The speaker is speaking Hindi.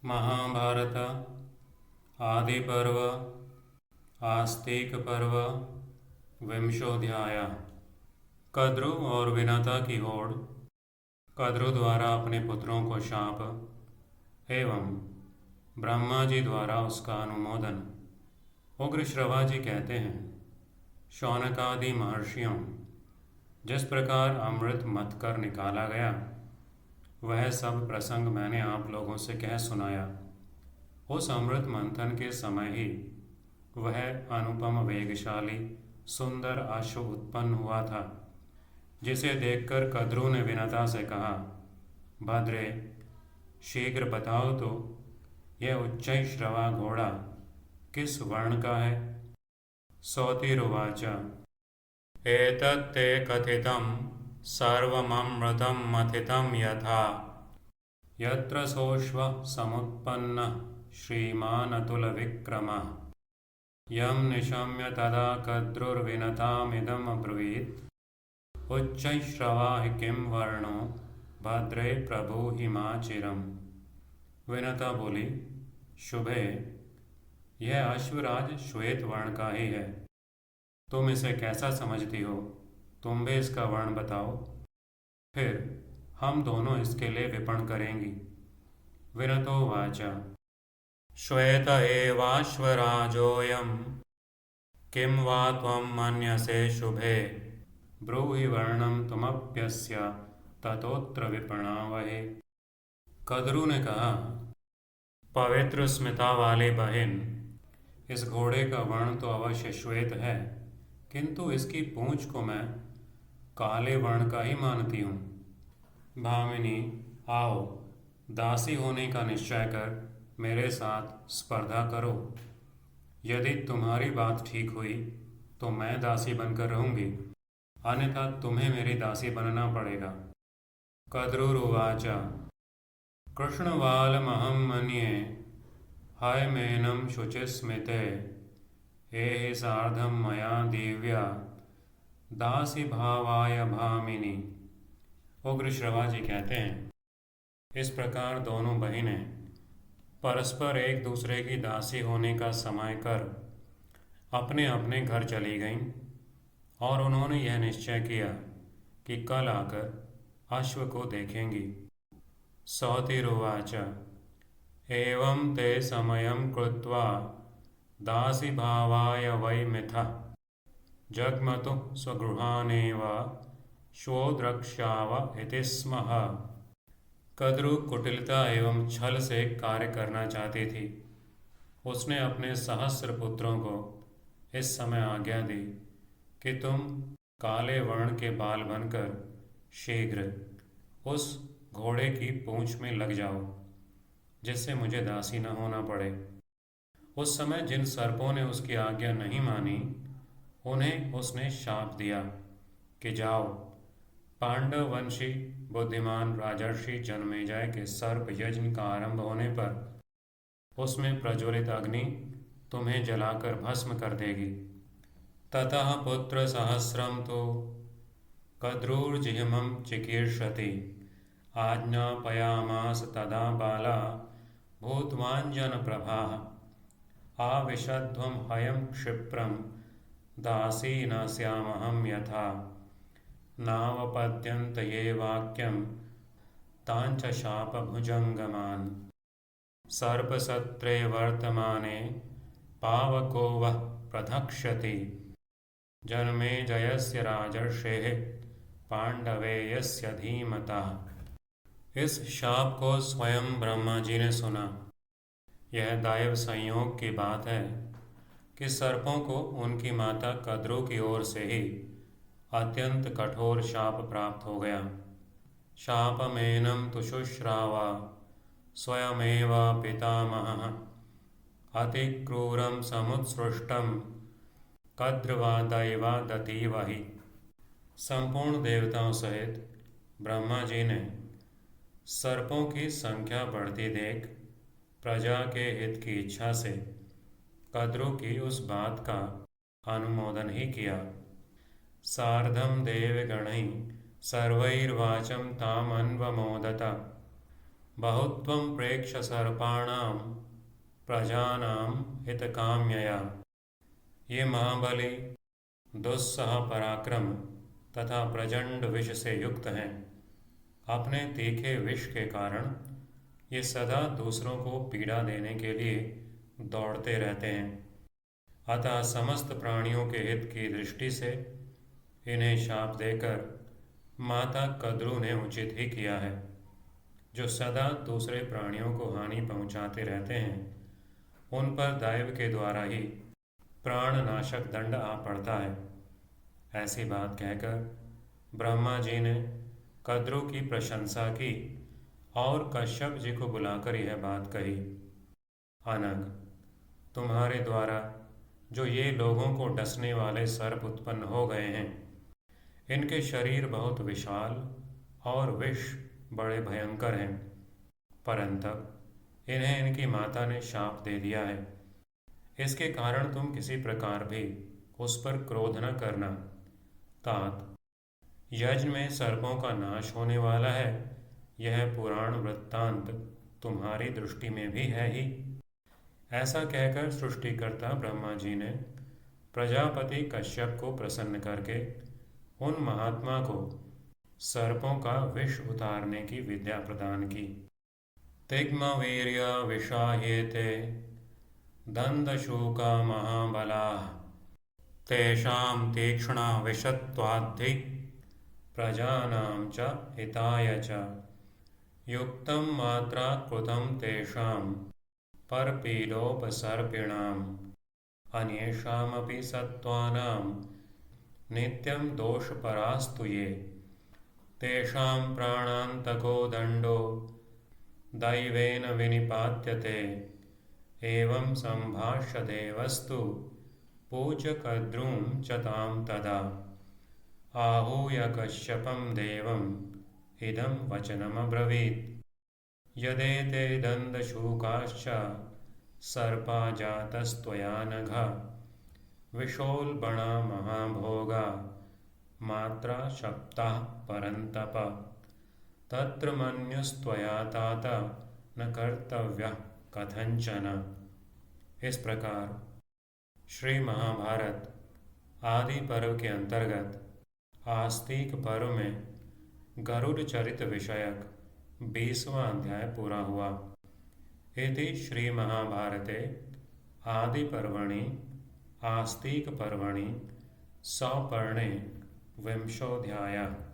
महाभारत आदि पर्व आस्तिक पर्व विंशोध्याय। कद्रु और विनता की होड़। कद्रु द्वारा अपने पुत्रों को शाप एवं ब्रह्मा जी द्वारा उसका अनुमोदन। उग्रश्रवा जी कहते हैं, शौनकादि महर्षियों, जिस प्रकार अमृत मथ कर निकाला गया वह सब प्रसंग मैंने आप लोगों से कह सुनाया। उस अमृत मंथन के समय ही वह अनुपम वेगशाली सुंदर अश्व उत्पन्न हुआ था, जिसे देखकर कद्रु ने विनता से कहा, भद्रे, शीघ्र बताओ तो यह उच्चैःश्रवा घोड़ा किस वर्ण का है। सौतिरुवाच, एतत्ते कथितं सर्वममृतं मथितं यथा यत्र सोऽश्वः समुत्पन्नः श्रीमान् अतुलविक्रमः। यं निशम्य तदा कद्रुर्विनतामिदम् अब्रवीत्, उच्चैःश्रवा हि किं वर्णो भद्रे प्रभुहि मा चिरम्। विनता बोली, शुभे, यह अश्वराज श्वेत वर्ण का ही है। तुम इसे कैसा समझती हो, तुम भी इसका वर्ण बताओ, फिर हम दोनों इसके लिए विपण करेंगी। विनतोवाच, श्वेत एवाश्वराजोऽयं किं वा त्वं मन्यसे शुभे। ब्रूहि वर्णं त्वमप्यस्य ततोऽत्र विपणावहे। कद्रु ने कहा, पवित्र स्मिता वाली बहन, इस घोड़े का वर्ण तो अवश्य श्वेत है, किंतु इसकी पूंछ को मैं काले वर्ण का ही मानती हूँ। भामिनी, आओ, दासी होने का निश्चय कर मेरे साथ स्पर्धा करो। यदि तुम्हारी बात ठीक हुई तो मैं दासी बनकर रहूंगी, अन्यथा तुम्हें मेरी दासी बनना पड़ेगा। कद्रुरुवाच, कृष्णवालमहं मन्ये हयमेनं शुचिस्मिते एहि सार्धं मया दिव्या दासी भावाय भामिनी। उग्रश्रवा जी कहते हैं, इस प्रकार दोनों बहिनें परस्पर एक दूसरे की दासी होने का समय कर अपने अपने घर चली गईं और उन्होंने यह निश्चय किया कि कल आकर अश्व को देखेंगी। सौतिरुवाच, एवं ते समयं कृत्वा दासी भावाय वै मिथः जग्मतुः स्वगृहानेव श्वो द्रक्ष्याव इति स्मः। कद्रु कुटिलता एवं छल से कार्य करना चाहती थी। उसने अपने सहस्र पुत्रों को इस समय आज्ञा दी कि तुम काले वर्ण के बाल बनकर शीघ्र उस घोड़े की पूंछ में लग जाओ, जिससे मुझे दासी न होना पड़े। उस समय जिन सर्पों ने उसकी आज्ञा नहीं मानी उन्हें उसने शाप दिया कि जाओ, पांडव वंशी बुद्धिमान राजर्षि जन्मेजय के सर्प यज्ञ का आरंभ होने पर उसमें प्रज्वलित अग्नि तुम्हें जलाकर भस्म कर देगी। ततः पुत्र सहस्रम तो कद्रुर्जिह्मं चिकीर्षति आज्ञापयामास तदा बाला भूतवाञ्जनप्रभाः। आविशध्वं हयं क्षिप्रं दासी न स्यामहं यथा नावपद्यन्त ये वाक्यं तांच शापभुजङ्गमान्। सर्पसत्रे वर्तमाने पावको वः प्रधक्ष्यति जन्मेजयस्य राजर्षेः पांडवे यस्य धीमतः। इस शाप को स्वयं ब्रह्मा जी ने सुना। यह दैव संयोग की बात है कि सर्पों को उनकी माता कद्रु की ओर से ही अत्यंत कठोर शाप प्राप्त हो गया। शापमेनं तु शुश्रावा स्वयमेव पितामहः अतिक्रूरं समुत्सृष्टं कद्रवादैवादतीवहि। संपूर्ण देवताओं सहित ब्रह्मा जी ने सर्पों की संख्या बढ़ती देख प्रजा के हित की इच्छा से कद्रु की उस बात का अनुमोदन ही किया। सार्धं देवगणैः सर्वैर्वाचं तामन्वमोदत बहुत्वं प्रेक्ष्य सर्पाणां प्रजानां हितकाम्यया। ये महाबली, दुस्सह पराक्रम तथा प्रचंड विष से युक्त हैं। अपने तीखे विष के कारण ये सदा दूसरों को पीड़ा देने के लिए दौड़ते रहते हैं। अतः समस्त प्राणियों के हित की दृष्टि से इन्हें शाप देकर माता कद्रू ने उचित ही किया है। जो सदा दूसरे प्राणियों को हानि पहुंचाते रहते हैं, उन पर दैव के द्वारा ही प्राणनाशक दंड आ पड़ता है। ऐसी बात कहकर ब्रह्मा जी ने कद्रू की प्रशंसा की और कश्यप जी को बुलाकर यह बात कही। अनग, तुम्हारे द्वारा जो ये लोगों को डसने वाले सर्प उत्पन्न हो गए हैं, इनके शरीर बहुत विशाल और विष बड़े भयंकर हैं, परंतु इन्हें इनकी माता ने शाप दे दिया है। इसके कारण तुम किसी प्रकार भी उस पर क्रोध न करना। तात, यज्ञ में सर्पों का नाश होने वाला है, यह पुराण वृत्तांत तुम्हारी दृष्टि में भी है ही। ऐसा कहकर सृष्टिकर्ता ब्रह्मा जी ने प्रजापति कश्यप को प्रसन्न करके उन महात्मा को सर्पों का विष उतारने की विद्या प्रदान की। तिग्मवीर्य विषाह्येते दंदशूका महाबलाः तेषां तीक्ष्णा विषत्वाद्धि प्रजानां च हिताय च युक्तं मात्रा कृतं तेषां परपीडोपसर्पिणाम् अन्येषामपि सत्त्वानां नित्यं दोषपरास्तु ये तेषां प्राणान्तको दण्डो दैवेन विनिपात्यते। एवं सम्भाष्य देवस्तु पूज्य कद्रूं च तां तदा आहूय कश्यपं देवम् इदं वचनमब्रवीत्। यदेते दन्दशूकाश्च सर्पा जातस्त्वया नघ विशोल्बणा महाभोगा मात्रा शप्ताः परन्तप तत्र मन्युस्त्वया तात न कर्तव्यः कथंचन। इस प्रकार श्री महाभारत आदि पर्व के अंतर्गत आस्तिक पर्व में गरुड़ चरित विषयक 20वां अध्याय पूरा हुआ। इति श्री महाभारते आदि पर्वणि आस्तिक पर्वणि सपर्णे विंशोऽध्यायः।